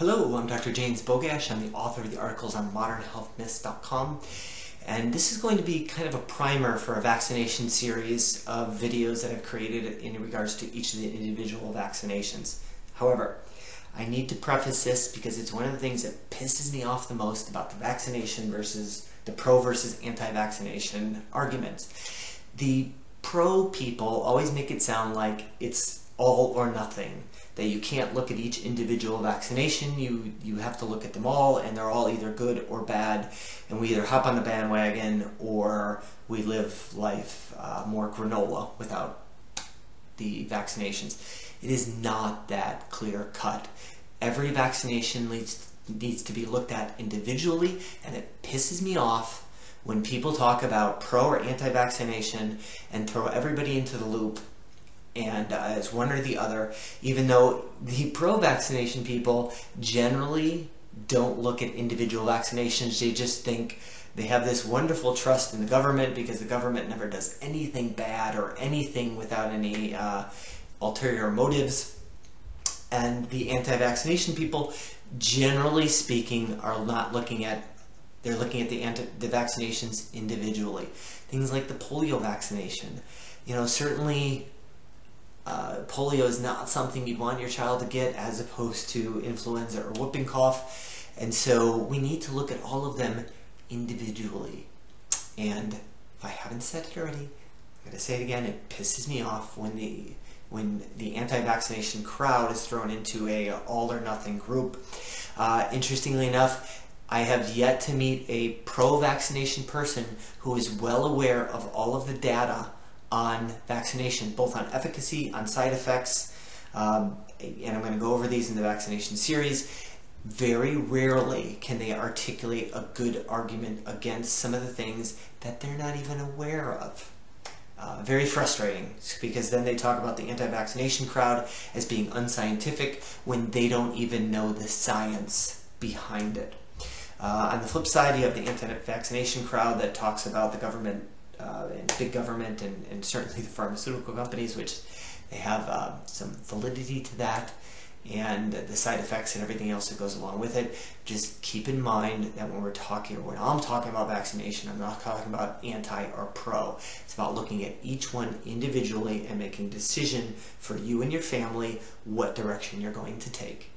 Hello, I'm Dr. James Bogash. I'm the author of the articles on modernhealthmyths.com, and this is going to be kind of a primer for a vaccination series of videos that I've created in regards to each of the individual vaccinations. However, I need to preface this because it's one of the things that pisses me off the most about the vaccination versus the pro versus anti-vaccination arguments. The pro people always make it sound like it's all or nothing, that you can't look at each individual vaccination, you have to look at them all, and they're all either good or bad, and we either hop on the bandwagon or we live life more granola without the vaccinations. It is not that clear cut. Every vaccination needs to be looked at individually, and it pisses me off when people talk about pro or anti-vaccination and throw everybody into the loop and it's one or the other, even though the pro-vaccination people generally don't look at individual vaccinations. They just think they have this wonderful trust in the government because the government never does anything bad or anything without any ulterior motives. And the anti-vaccination people, generally speaking, are not looking at, they're looking at the vaccinations individually. Things like the polio vaccination. You know, certainly polio is not something you'd want your child to get as opposed to influenza or whooping cough, and so we need to look at all of them individually. And if I haven't said it already, I'm going to say it again, it pisses me off when the anti-vaccination crowd is thrown into a all or nothing group. Interestingly enough, I have yet to meet a pro-vaccination person who is well aware of all of the data on vaccination, both on efficacy, on side effects, and I'm going to go over these in the vaccination series. Very rarely can they articulate a good argument against some of the things that they're not even aware of. Very frustrating, because then they talk about the anti-vaccination crowd as being unscientific when they don't even know the science behind it. On the flip side, you have the anti-vaccination crowd that talks about the government and big government and certainly the pharmaceutical companies, which they have some validity to that, and the side effects and everything else that goes along with it. Just keep in mind that when I'm talking about vaccination, I'm not talking about anti or pro. It's about looking at each one individually and making a decision for you and your family what direction you're going to take.